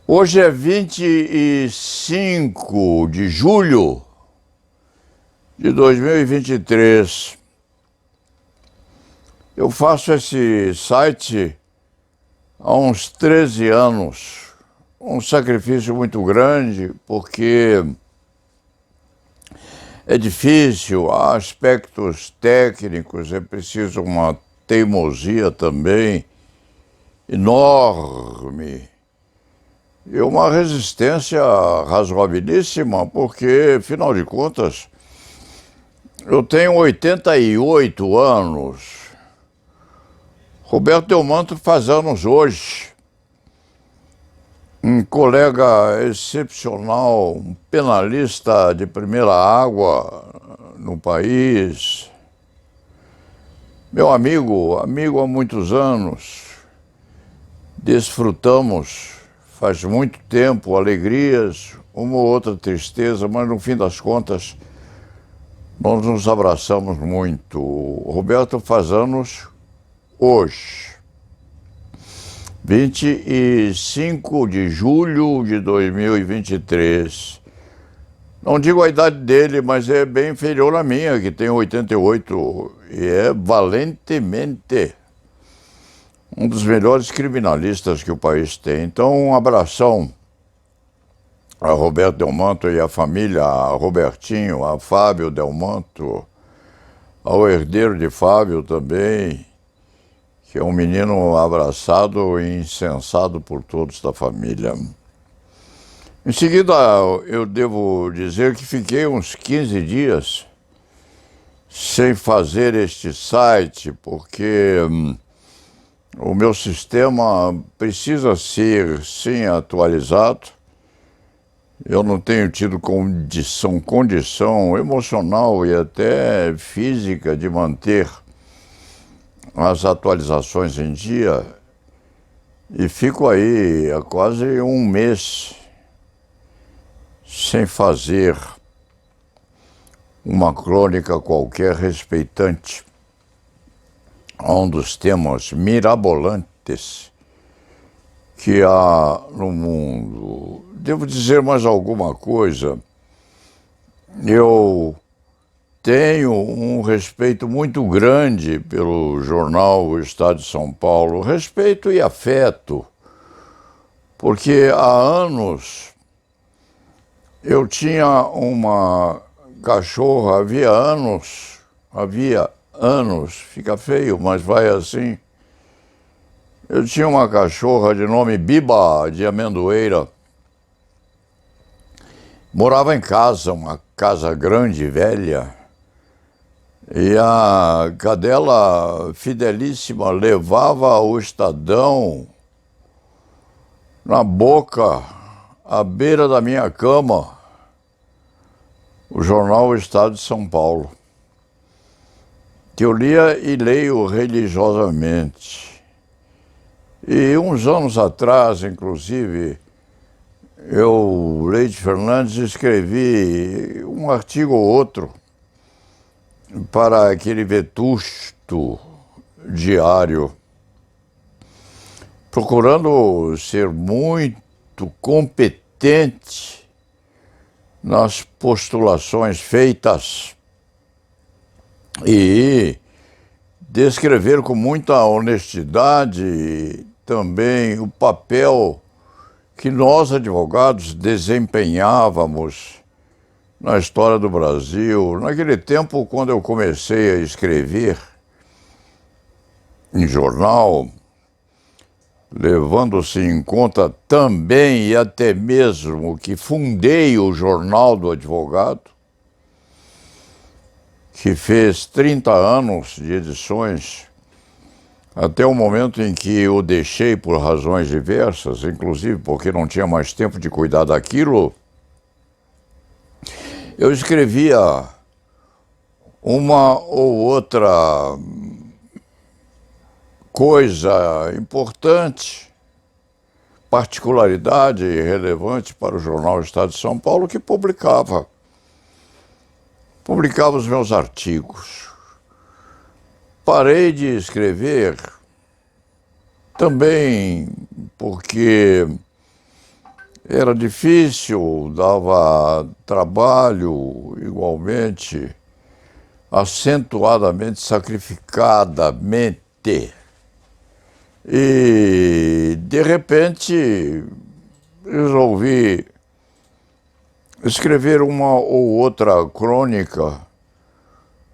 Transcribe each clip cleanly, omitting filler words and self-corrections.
Hoje é 25 de julho de 2023. Eu faço esse site há uns 13 anos. Um sacrifício muito grande, porque é difícil, há aspectos técnicos, é preciso uma teimosia também enorme. E uma resistência razoabilíssima, porque, afinal de contas, eu tenho 88 anos. Roberto Delmanto faz anos hoje. Um colega excepcional, um penalista de primeira água no país. Meu amigo há muitos anos. Desfrutamos, faz muito tempo, alegrias, uma ou outra tristeza, mas no fim das contas, nós nos abraçamos muito. O Roberto faz anos hoje, 25 de julho de 2023. Não digo a idade dele, mas é bem inferior à minha, que tem 88, e é valentemente um dos melhores criminalistas que o país tem. Então, um abração a Roberto Delmanto e a família, a Robertinho, a Fábio Delmanto, ao herdeiro de Fábio também, que é um menino abraçado e incensado por todos da família. Em seguida, eu devo dizer que fiquei uns 15 dias sem fazer este site, porque o meu sistema precisa ser, sim, atualizado. Eu não tenho tido condição emocional e até física de manter as atualizações em dia. E fico aí há quase um mês sem fazer uma crônica qualquer respeitante a um dos temas mirabolantes que há no mundo. Devo dizer mais alguma coisa. Eu tenho um respeito muito grande pelo jornal O Estado de São Paulo, respeito e afeto, porque há anos eu tinha uma cachorra, havia anos, fica feio, mas vai assim. Eu tinha uma cachorra de nome Biba, de Amendoeira. Morava em casa, uma casa grande e velha. E a cadela fidelíssima levava o Estadão na boca, à beira da minha cama, o jornal O Estado de São Paulo, que eu lia e leio religiosamente. E uns anos atrás, inclusive, eu, Leite Fernandes, escrevi um artigo ou outro para aquele vetusto diário, procurando ser muito competente nas postulações feitas e descrever com muita honestidade também o papel que nós, advogados, desempenhávamos na história do Brasil. Naquele tempo, quando eu comecei a escrever em jornal, levando-se em conta também e até mesmo que fundei o Jornal do Advogado, que fez 30 anos de edições, até o momento em que o deixei por razões diversas, inclusive porque não tinha mais tempo de cuidar daquilo. Eu escrevia uma ou outra coisa importante, particularidade relevante para o jornal Estado de São Paulo, que publicava os meus artigos. Parei de escrever também porque Era difícil, dava trabalho igualmente, acentuadamente, sacrificadamente. E, de repente, resolvi escrever uma ou outra crônica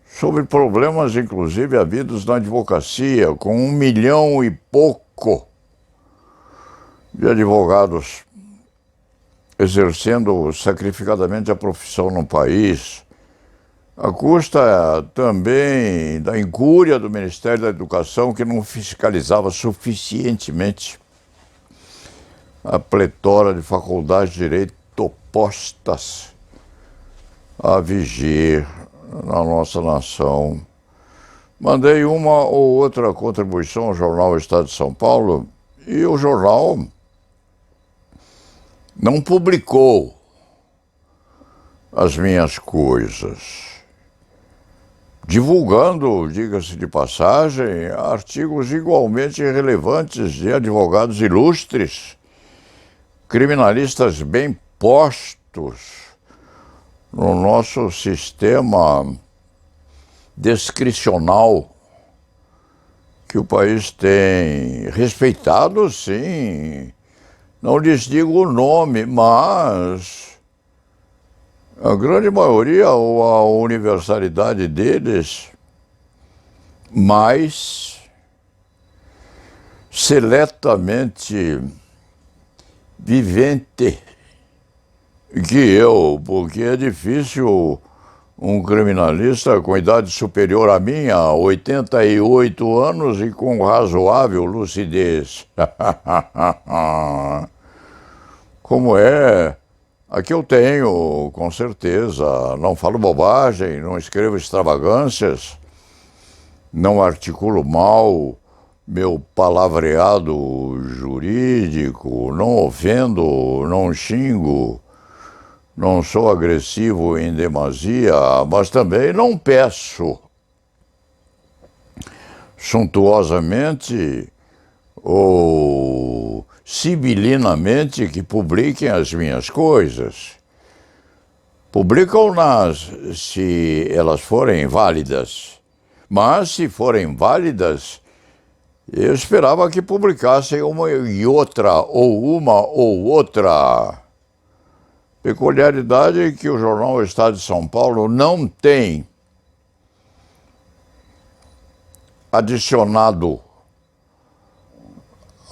sobre problemas, inclusive, havidos na advocacia, com 1 milhão e pouco de advogados exercendo sacrificadamente a profissão no país, à custa também da incúria do Ministério da Educação, que não fiscalizava suficientemente a pletora de faculdades de direito postas a vigir na nossa nação. Mandei uma ou outra contribuição ao jornal Estado de São Paulo e o jornal não publicou as minhas coisas, divulgando, diga-se de passagem, artigos igualmente relevantes de advogados ilustres, criminalistas bem postos no nosso sistema descricional que o país tem, respeitado, sim. Não lhes digo o nome, mas a grande maioria ou a universalidade deles, mais seletamente vivente que eu, porque é difícil um criminalista com idade superior à minha, 88 anos e com razoável lucidez. Como é? Aqui eu tenho, com certeza. Não falo bobagem, não escrevo extravagâncias, não articulo mal meu palavreado jurídico, não ofendo, não xingo, não sou agressivo em demasia, mas também não peço suntuosamente ou sibilinamente que publiquem as minhas coisas. Publicam-nas se elas forem válidas, mas se forem válidas, eu esperava que publicassem uma e outra, ou uma ou outra. Peculiaridade que o jornal Estado de São Paulo não tem adicionado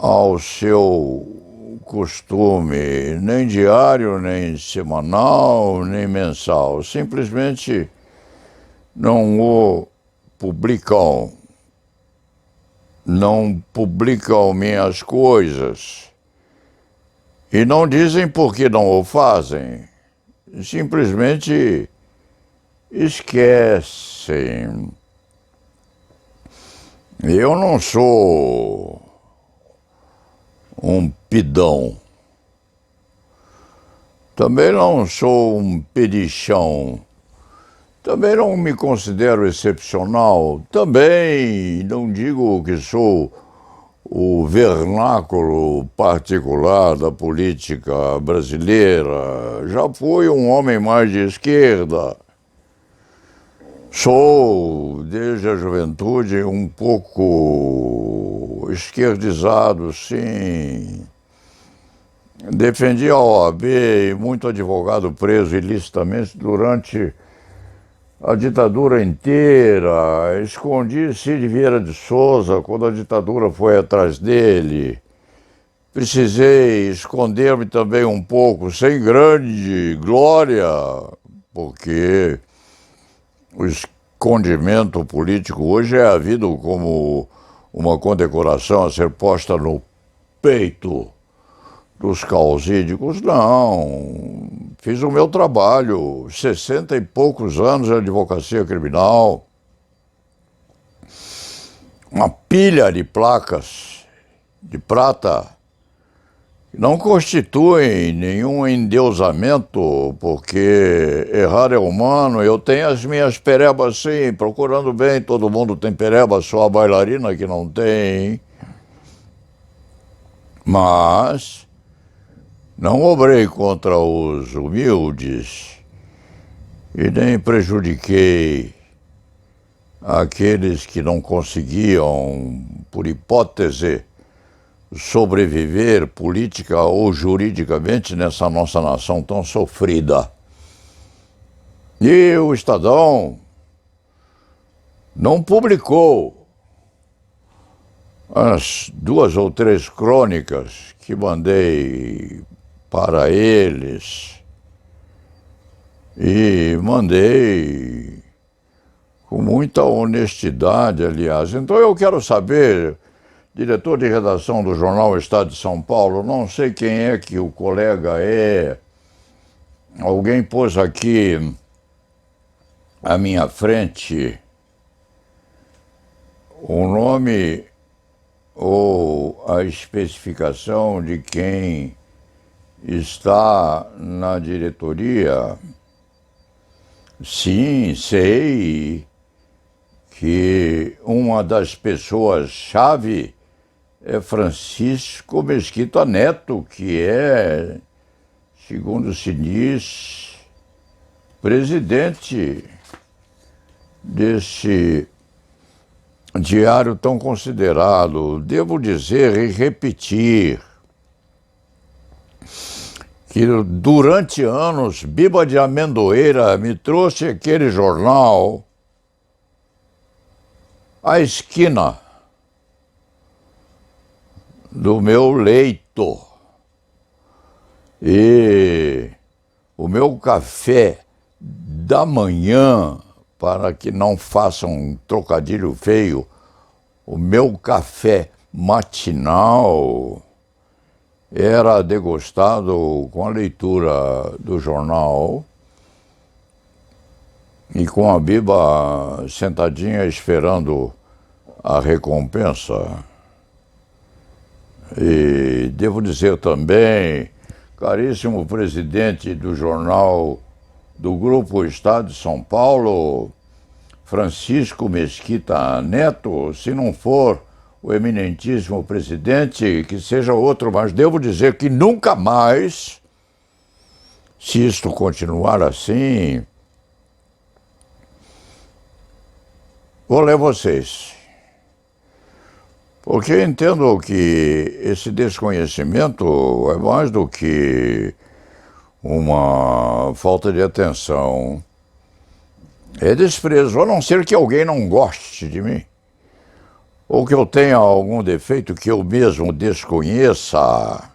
ao seu costume, nem diário, nem semanal, nem mensal. Simplesmente não o publicam. Não publicam minhas coisas. E não dizem por que não o fazem. Simplesmente esquecem. Eu não sou um pidão. Também não sou um pedichão. Também não me considero excepcional. Também não digo que sou o vernáculo particular da política brasileira. Já fui um homem mais de esquerda. Sou, desde a juventude, um pouco esquerdizado, sim. Defendi a OAB e muito advogado preso ilicitamente durante a ditadura inteira. Escondi Cid Vieira de Souza quando a ditadura foi atrás dele. Precisei esconder-me também um pouco, sem grande glória, porque o escondimento político hoje é havido como uma condecoração a ser posta no peito dos causídicos. Não, fiz o meu trabalho, 60 e poucos anos de advocacia criminal, uma pilha de placas de prata, não constituem nenhum endeusamento, porque errar é humano. Eu tenho as minhas perebas, sim, procurando bem, todo mundo tem pereba, só a bailarina que não tem. Mas Não obrei contra os humildes e nem prejudiquei aqueles que não conseguiam, por hipótese, sobreviver política ou juridicamente nessa nossa nação tão sofrida. E o Estadão não publicou as 2 ou 3 crônicas que mandei para eles e mandei com muita honestidade, aliás. Então eu quero saber, diretor de redação do jornal Estado de São Paulo, não sei quem é que o colega é, alguém pôs aqui à minha frente o nome ou a especificação de quem está na diretoria. Sim, sei que uma das pessoas-chave é Francisco Mesquita Neto, que é, segundo se diz, presidente desse diário tão considerado. Devo dizer e repetir que durante anos Biba de Amendoeira me trouxe aquele jornal à esquina do meu leito. E o meu café da manhã, para que não façam um trocadilho feio, o meu café matinal era degustado com a leitura do jornal e com a Biba sentadinha esperando a recompensa. E devo dizer também, caríssimo presidente do jornal do Grupo Estado de São Paulo, Francisco Mesquita Neto, se não for o eminentíssimo presidente, que seja outro, mas devo dizer que nunca mais, se isto continuar assim, vou ler vocês. Porque entendo que esse desconhecimento é mais do que uma falta de atenção. É desprezo, a não ser que alguém não goste de mim, ou que eu tenha algum defeito que eu mesmo desconheça.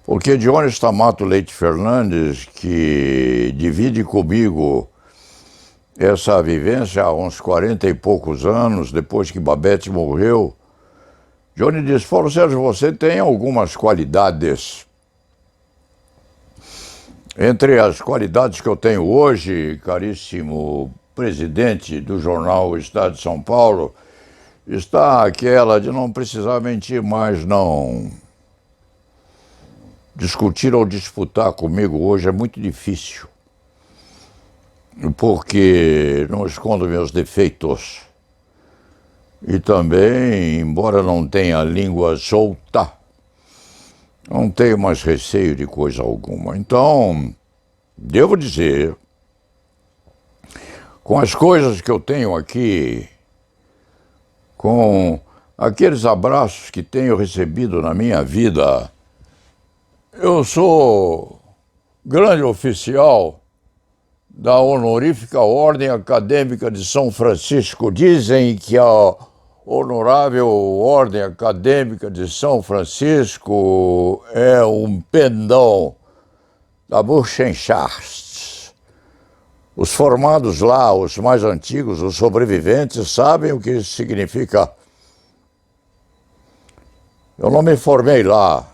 Porque Dionis Tamato Leite Fernandes, que divide comigo essa vivência há uns 40 e poucos anos, depois que Babete morreu, Johnny disse: Paulo Sérgio, você tem algumas qualidades. Entre as qualidades que eu tenho hoje, caríssimo presidente do jornal Estado de São Paulo, está aquela de não precisar mentir mais, não. Discutir ou disputar comigo hoje é muito difícil, porque não escondo meus defeitos. E também, embora não tenha a língua solta, não tenho mais receio de coisa alguma. Então, devo dizer, com as coisas que eu tenho aqui, com aqueles abraços que tenho recebido na minha vida, eu sou grande oficial da Honorífica Ordem Acadêmica de São Francisco. Dizem que a Honorável Ordem Acadêmica de São Francisco é um pendão da Burschenschaft. Os formados lá, os mais antigos, os sobreviventes, sabem o que isso significa. Eu não me formei lá.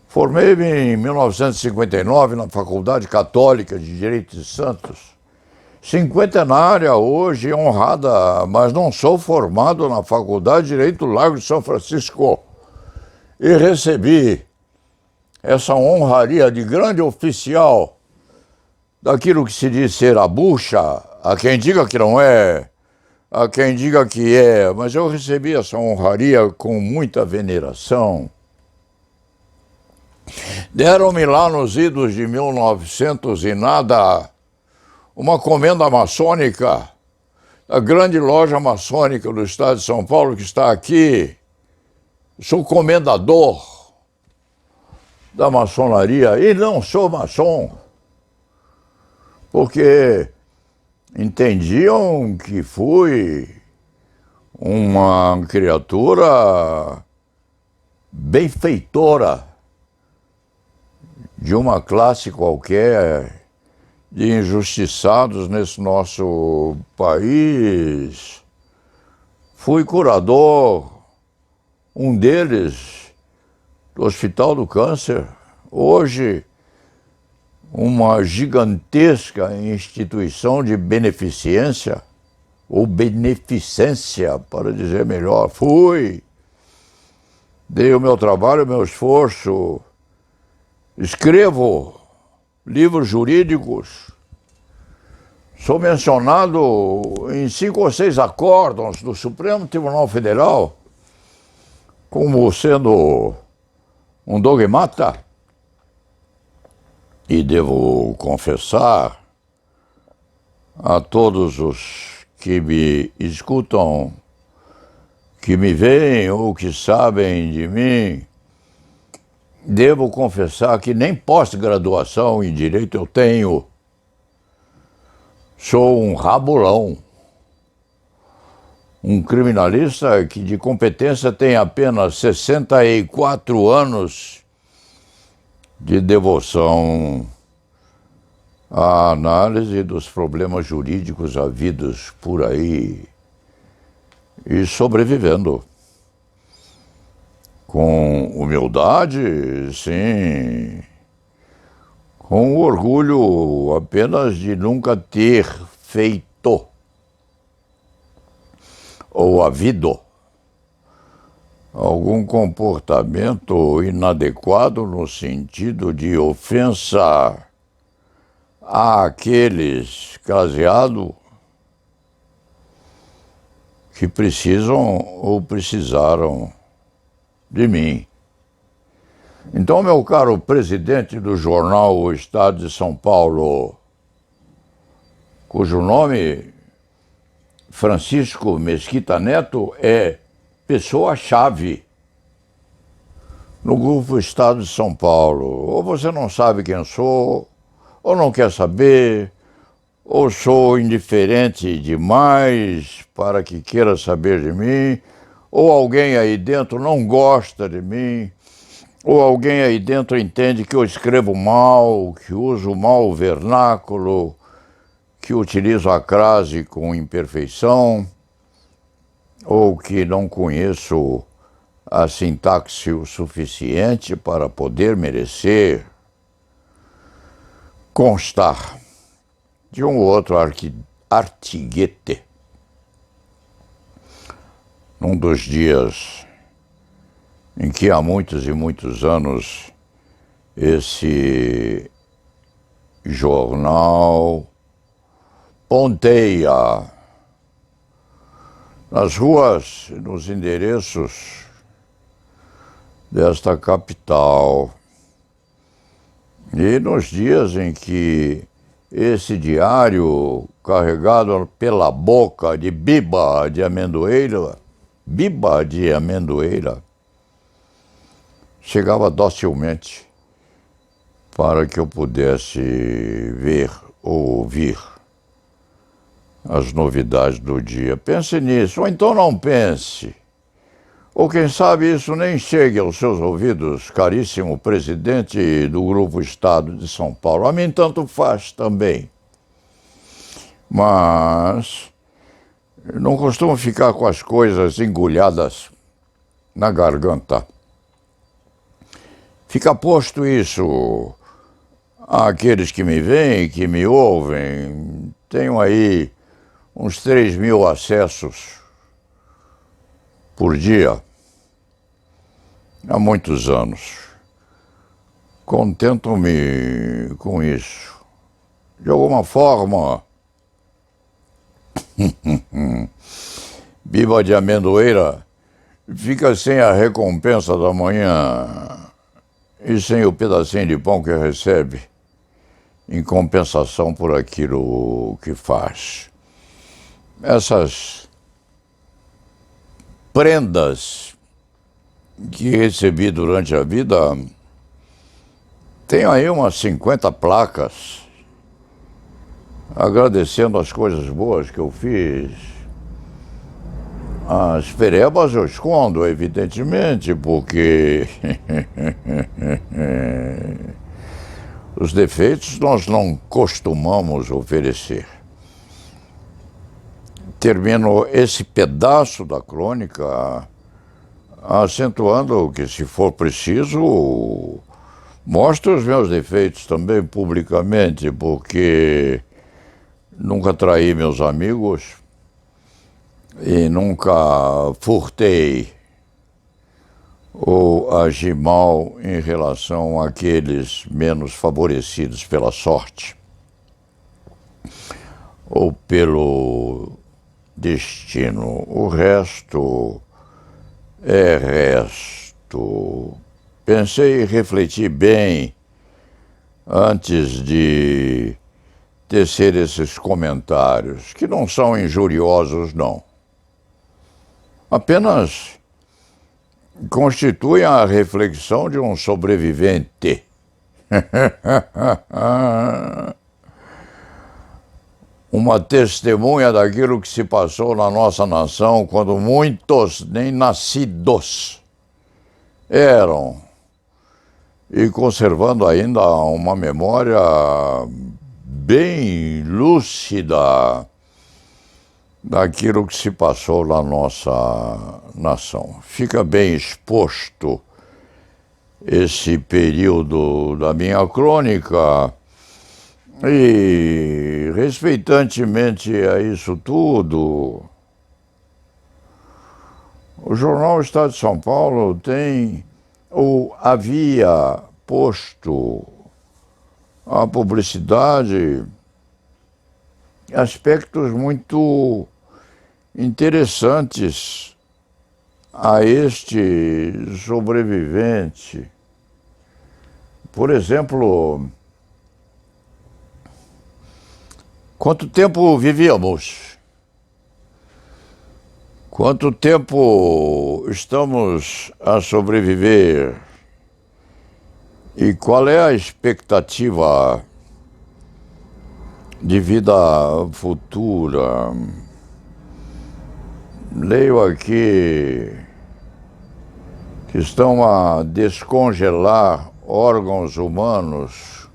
Formei-me em 1959 na Faculdade Católica de Direito de Santos. Cinquentenária hoje, honrada, mas não sou formado na Faculdade de Direito do Largo de São Francisco. E recebi essa honraria de grande oficial daquilo que se diz ser a bucha, a quem diga que não é, a quem diga que é, mas eu recebi essa honraria com muita veneração. Deram-me lá nos idos de 1900 e nada uma comenda maçônica, a grande loja maçônica do estado de São Paulo que está aqui. Sou comendador da maçonaria e não sou maçom, porque entendiam que fui uma criatura benfeitora de uma classe qualquer de injustiçados nesse nosso país. Fui curador, um deles, do Hospital do Câncer. Hoje, uma gigantesca instituição de beneficência, ou beneficência, para dizer melhor. Fui, dei o meu trabalho, o meu esforço, escrevo livros jurídicos, sou mencionado em 5 ou 6 acórdãos do Supremo Tribunal Federal como sendo um dogmata. E devo confessar a todos os que me escutam, que me veem ou que sabem de mim, devo confessar que nem pós-graduação em Direito eu tenho. Sou um rabulão, um criminalista que de competência tem apenas 64 anos de devoção à análise dos problemas jurídicos havidos por aí e sobrevivendo. Com humildade, sim. Com orgulho apenas de nunca ter feito ou havido algum comportamento inadequado no sentido de ofensa àqueles caseados que precisam ou precisaram de mim. Então, meu caro presidente do jornal O Estado de São Paulo, cujo nome Francisco Mesquita Neto é pessoa-chave no grupo Estado de São Paulo. Ou você não sabe quem sou, ou não quer saber, ou sou indiferente demais para que queira saber de mim, ou alguém aí dentro não gosta de mim, ou alguém aí dentro entende que eu escrevo mal, que uso mal o vernáculo, que utilizo a crase com imperfeição, ou que não conheço a sintaxe o suficiente para poder merecer constar de um outro artiguete. Num dos dias em que há muitos e muitos anos esse jornal ponteia nas ruas, nos endereços desta capital. E nos dias em que esse diário, carregado pela boca de Biba de Amendoeira, chegava docilmente para que eu pudesse ver ou ouvir as novidades do dia. Pense nisso, ou então não pense. Ou quem sabe isso nem chegue aos seus ouvidos, caríssimo presidente do Grupo Estado de São Paulo. A mim tanto faz também. Mas não costumo ficar com as coisas engolhadas na garganta. Fica posto isso àqueles que me veem, que me ouvem. Tenho aí uns 3.000 acessos por dia, há muitos anos. Contento-me com isso. De alguma forma, Biba de Amendoeira fica sem a recompensa da manhã e sem o pedacinho de pão que recebe em compensação por aquilo que faz. Essas prendas que recebi durante a vida, tem aí umas 50 placas agradecendo as coisas boas que eu fiz. As perebas eu escondo, evidentemente, porque os defeitos nós não costumamos oferecer. Termino esse pedaço da crônica acentuando que, se for preciso, mostro os meus defeitos também publicamente, porque nunca traí meus amigos e nunca furtei ou agi mal em relação àqueles menos favorecidos pela sorte ou pelo destino. O resto é resto. Pensei e refleti bem antes de tecer esses comentários, que não são injuriosos, não. Apenas constituem a reflexão de um sobrevivente. Uma testemunha daquilo que se passou na nossa nação quando muitos nem nascidos eram, e conservando ainda uma memória bem lúcida daquilo que se passou na nossa nação. Fica bem exposto esse período da minha crônica. E, respeitantemente a isso tudo, o jornal Estado de São Paulo tem, ou havia posto a publicidade, aspectos muito interessantes a este sobrevivente. Por exemplo, quanto tempo vivíamos? Quanto tempo estamos a sobreviver? E qual é a expectativa de vida futura? Leio aqui que estão a descongelar órgãos humanos,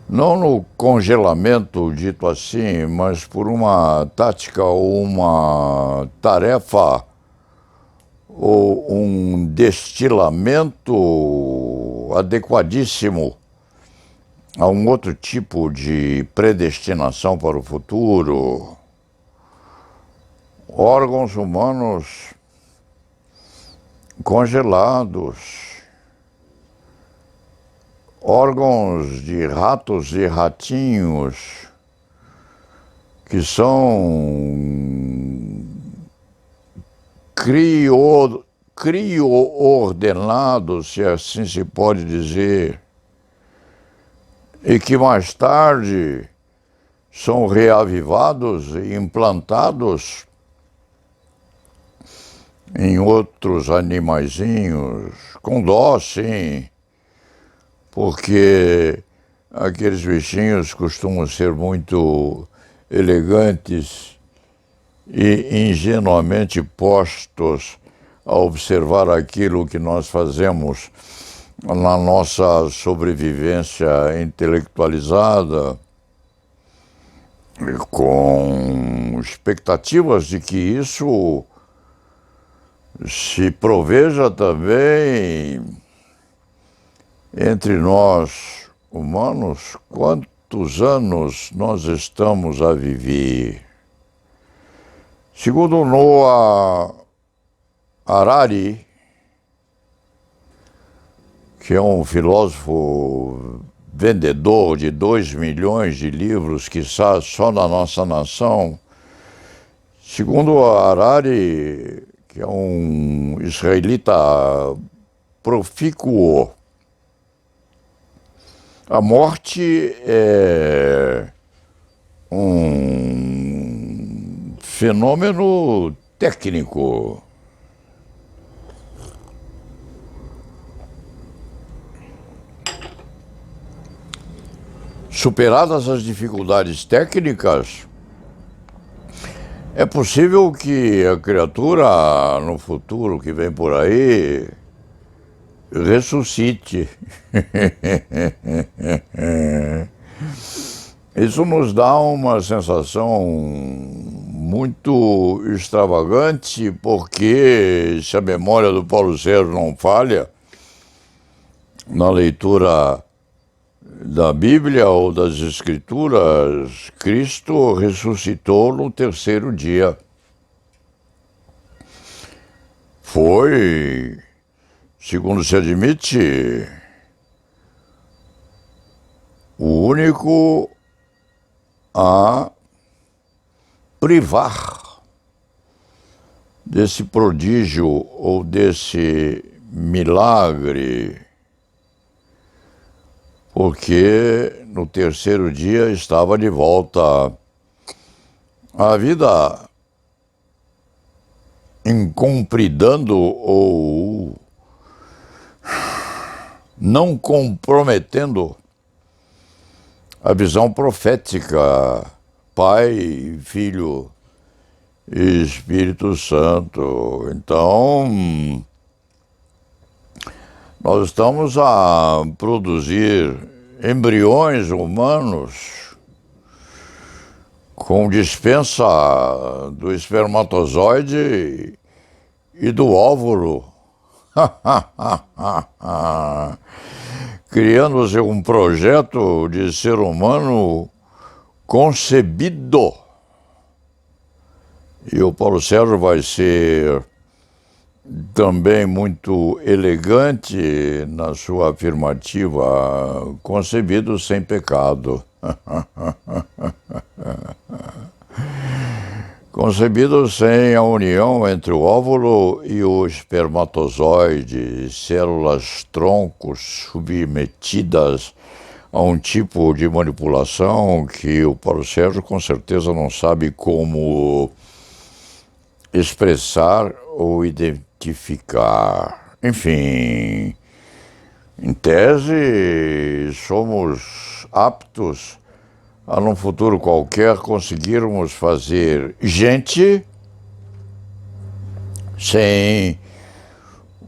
não no congelamento dito assim, mas por uma tática ou uma tarefa ou um destilamento adequadíssimo a um outro tipo de predestinação para o futuro. Órgãos humanos congelados, órgãos de ratos e ratinhos que são crioordenados, se assim se pode dizer, e que mais tarde são reavivados e implantados em outros animaizinhos, com dó, sim, porque aqueles bichinhos costumam ser muito elegantes e ingenuamente postos a observar aquilo que nós fazemos na nossa sobrevivência intelectualizada, com expectativas de que isso se proveja também entre nós humanos. Quantos anos nós estamos a viver? Segundo Noah Harari, que é um filósofo vendedor de 2 milhões de livros, quizás só na nossa nação, segundo Harari, que é um israelita profícuo A morte é um fenômeno técnico. Superadas as dificuldades técnicas, é possível que a criatura, no futuro que vem por aí, ressuscite. Isso nos dá uma sensação muito extravagante, porque, se a memória do Paulo Sérgio não falha, na leitura da Bíblia ou das Escrituras, Cristo ressuscitou no terceiro dia. Foi, segundo se admite, o único a privar desse prodígio ou desse milagre, porque no terceiro dia estava de volta à vida, incumpridando ou não comprometendo a visão profética, Pai, Filho e Espírito Santo. Então, nós estamos a produzir embriões humanos com dispensa do espermatozoide e do óvulo. Criando-se um projeto de ser humano concebido. E o Paulo Sérgio vai ser também muito elegante na sua afirmativa, concebido sem pecado. Concebido sem a união entre o óvulo e o espermatozoide, células troncos submetidas a um tipo de manipulação que o Paulo Sérgio com certeza não sabe como expressar ou identificar. Enfim, em tese, somos aptos a num futuro qualquer conseguirmos fazer gente sem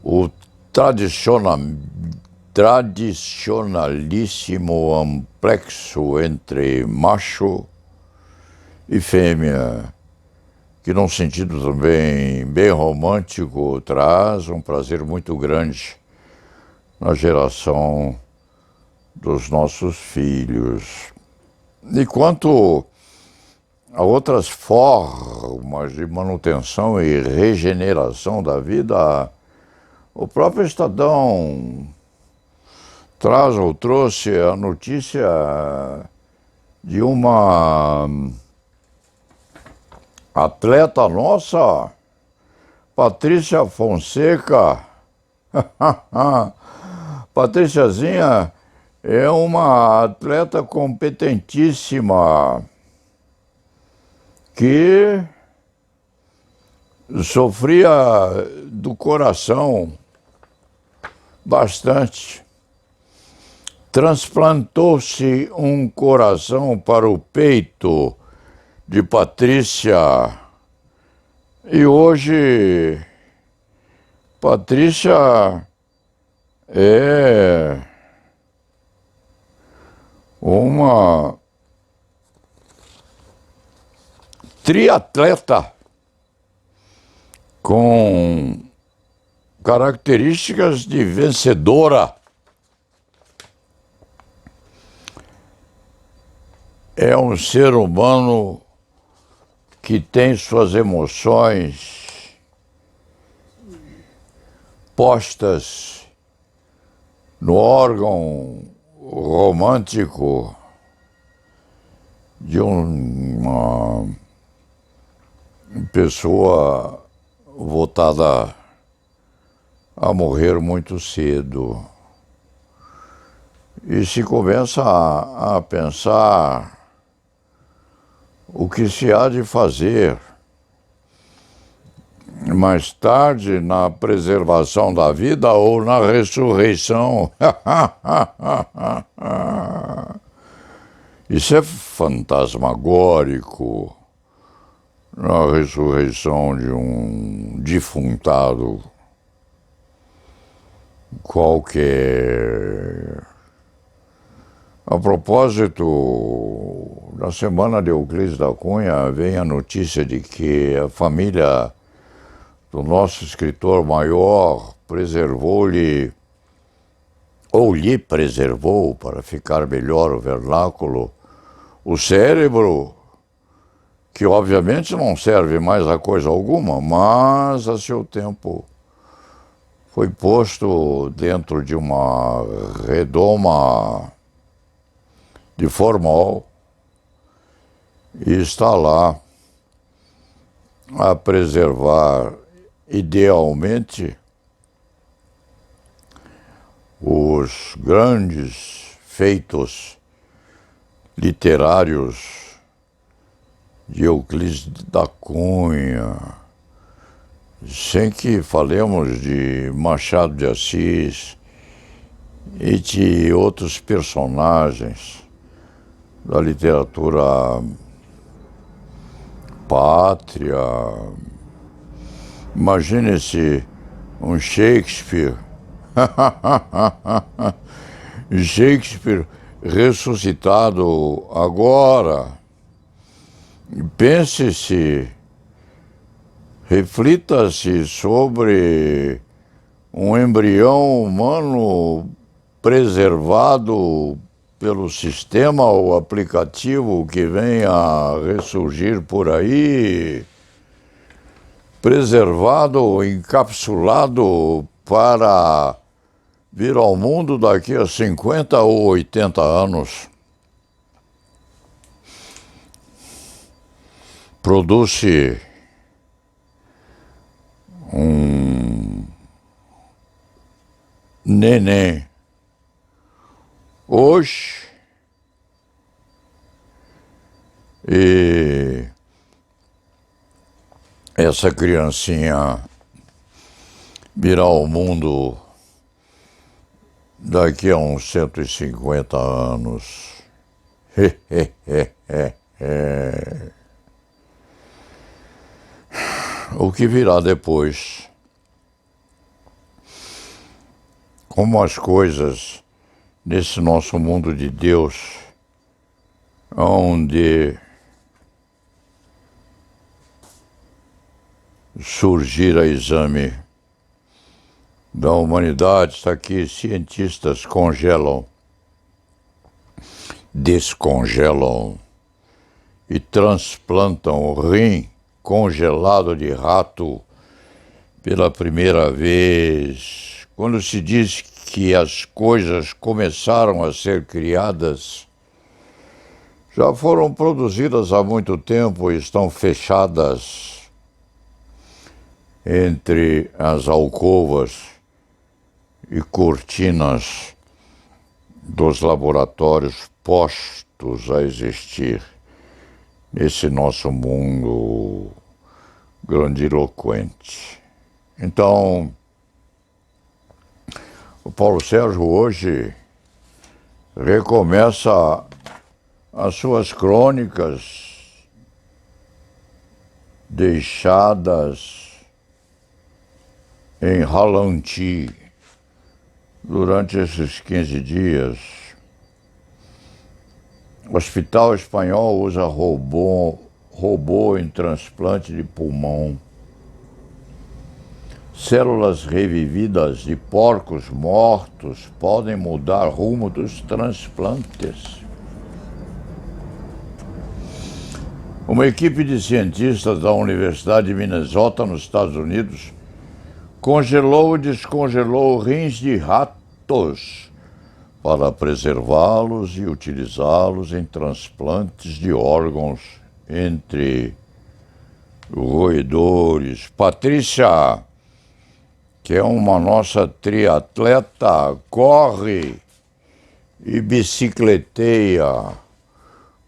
o tradicionalíssimo amplexo entre macho e fêmea, que num sentido também bem romântico traz um prazer muito grande na geração dos nossos filhos. E quanto a outras formas de manutenção e regeneração da vida, o próprio Estadão traz ou trouxe a notícia de uma atleta nossa, Patrícia Fonseca. Patriciazinha é uma atleta competentíssima que sofria do coração bastante. Transplantou-se um coração para o peito de Patrícia e hoje Patrícia é uma triatleta com características de vencedora. É um ser humano que tem suas emoções postas no órgão romântico de uma pessoa votada a morrer muito cedo. e se começa a pensar o que se há de fazer mais tarde na preservação da vida ou na ressurreição. Isso é fantasmagórico, na ressurreição de um defuntado qualquer. A propósito, na semana de Euclides da Cunha, vem a notícia de que a família do nosso escritor maior preservou-lhe, ou lhe preservou, para ficar melhor o vernáculo, o cérebro, que obviamente não serve mais a coisa alguma, mas a seu tempo foi posto dentro de uma redoma de formol e está lá a preservar idealmente os grandes feitos literários de Euclides da Cunha, sem que falemos de Machado de Assis e de outros personagens da literatura pátria. Imagine-se um Shakespeare, Shakespeare ressuscitado agora. Pense-se, reflita-se sobre um embrião humano preservado pelo sistema ou aplicativo que vem a ressurgir por aí, preservado, encapsulado para vir ao mundo daqui a 50 ou 80 anos. Produz-se um neném hoje e essa criancinha virá ao mundo daqui a uns 150 anos. O que virá depois? Como as coisas nesse nosso mundo de Deus, onde surgir a exame da humanidade, está aqui, cientistas congelam, descongelam e transplantam o rim congelado de rato pela primeira vez. Quando se diz que as coisas começaram a ser criadas, já foram produzidas há muito tempo e estão fechadas entre as alcovas e cortinas dos laboratórios postos a existir nesse nosso mundo grandiloquente. Então, o Paulo Sérgio hoje recomeça as suas crônicas deixadas em ralenti durante esses 15 dias. O Hospital Espanhol usa robô em transplante de pulmão. Células revividas de porcos mortos podem mudar rumo dos transplantes. Uma equipe de cientistas da Universidade de Minnesota, nos Estados Unidos, congelou e descongelou rins de ratos para preservá-los e utilizá-los em transplantes de órgãos entre roedores. Patrícia, que é uma nossa triatleta, corre e bicicleteia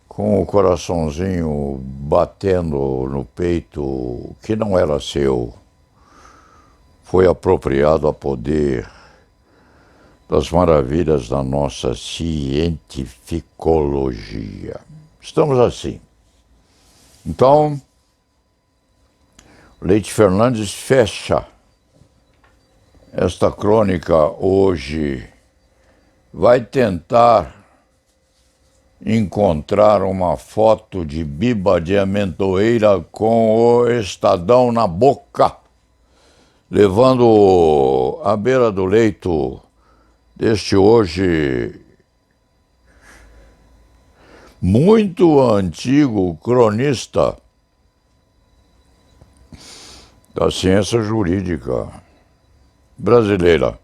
com o coraçãozinho batendo no peito que não era seu, foi apropriado a poder das maravilhas da nossa cientificologia. Estamos assim. Então, Leite Fernandes fecha esta crônica hoje. Vai tentar encontrar uma foto de Biba de amendoeira com o Estadão na boca, levando à beira do leito deste hoje muito antigo cronista da ciência jurídica brasileira,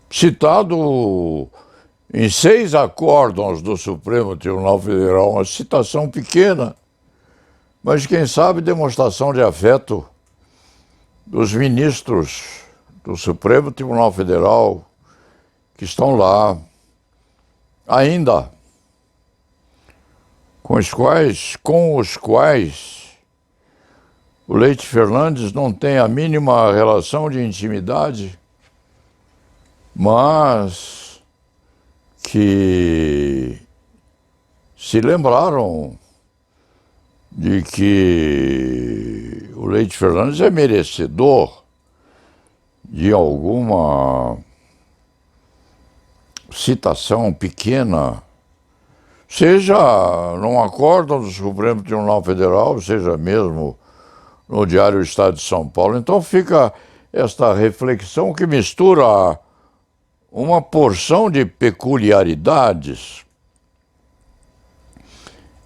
citado em 6 acórdãos do Supremo Tribunal Federal, uma citação pequena, mas quem sabe demonstração de afeto dos ministros do Supremo Tribunal Federal que estão lá ainda, com os quais o Leite Fernandes não tem a mínima relação de intimidade, mas que se lembraram de que o Leite Fernandes é merecedor de alguma citação pequena, seja num acórdão do Supremo Tribunal Federal, seja mesmo no Diário Estado de São Paulo. Então fica esta reflexão que mistura uma porção de peculiaridades,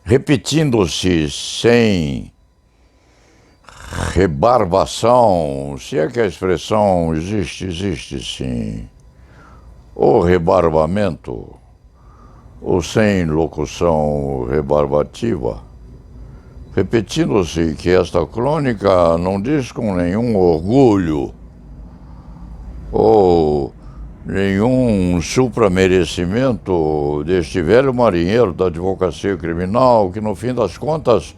repetindo-se sem rebarbação, se é que a expressão existe sim, ou rebarbamento, ou sem locução rebarbativa, repetindo-se que esta crônica não diz com nenhum orgulho ou nenhum supramerecimento deste velho marinheiro da advocacia criminal, que no fim das contas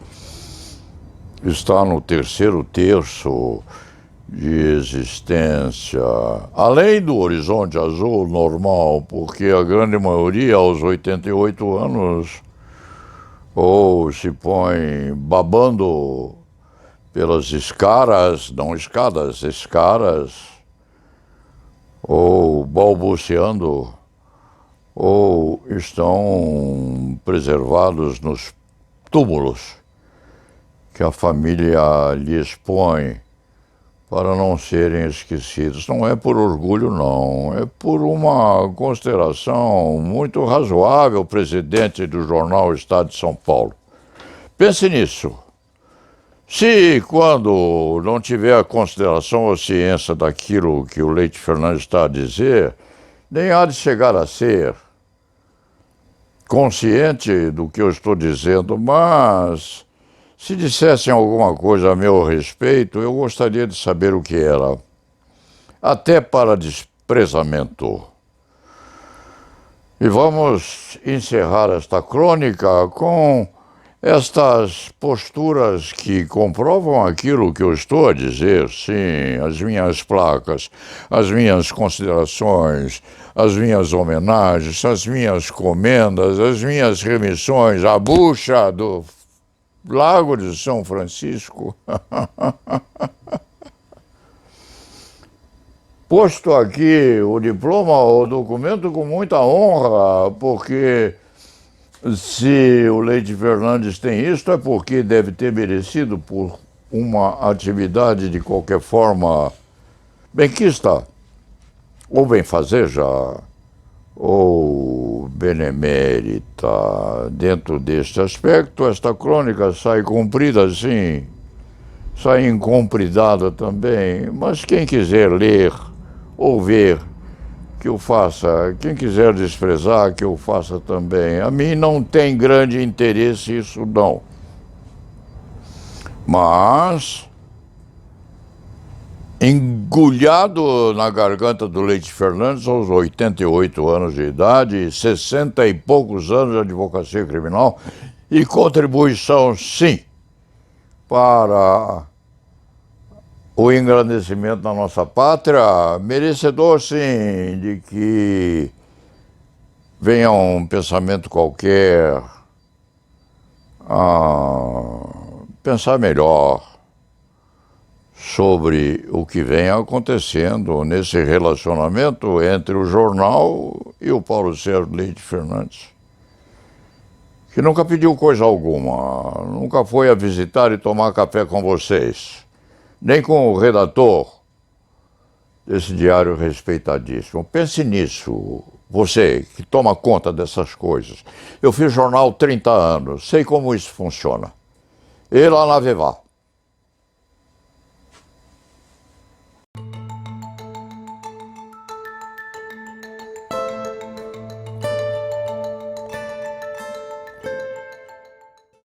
está no 3º terço de existência, além do horizonte azul normal, porque a grande maioria aos 88 anos ou se põe babando pelas escaras, não escadas, escaras, ou balbuciando, ou estão preservados nos túmulos que a família lhes põe para não serem esquecidos. Não é por orgulho, não. É por uma consideração muito razoável, presidente do jornal Estado de São Paulo. Pense nisso. Se quando não tiver a consideração ou ciência daquilo que o Leite Fernandes está a dizer, nem há de chegar a ser consciente do que eu estou dizendo, mas se dissessem alguma coisa a meu respeito, eu gostaria de saber o que era, até para desprezamento. E vamos encerrar esta crônica com estas posturas que comprovam aquilo que eu estou a dizer, sim, as minhas placas, as minhas considerações, as minhas homenagens, as minhas comendas, as minhas remissões à bucha do Lago de São Francisco. Posto aqui o diploma, o documento com muita honra, porque se o Leite Fernandes tem isso, é porque deve ter merecido por uma atividade de qualquer forma benquista, ou benfazeja, ou benemérita. Dentro deste aspecto, esta crônica sai comprida sim, sai incompridada também, mas quem quiser ler ou ver, que eu faça. Quem quiser desprezar, que eu faça também. A mim não tem grande interesse isso, não. Mas engulhado na garganta do Leite Fernandes aos 88 anos de idade, 60 e poucos anos de advocacia criminal e contribuição, sim, para o engrandecimento da nossa pátria, merecedor, sim, de que venha um pensamento qualquer a pensar melhor sobre o que vem acontecendo nesse relacionamento entre o jornal e o Paulo Sérgio Leite Fernandes, que nunca pediu coisa alguma, nunca foi a visitar e tomar café com vocês, nem com o redator desse diário respeitadíssimo. Pense nisso, você que toma conta dessas coisas. Eu fiz jornal 30 anos, sei como isso funciona. E lá na Vevá.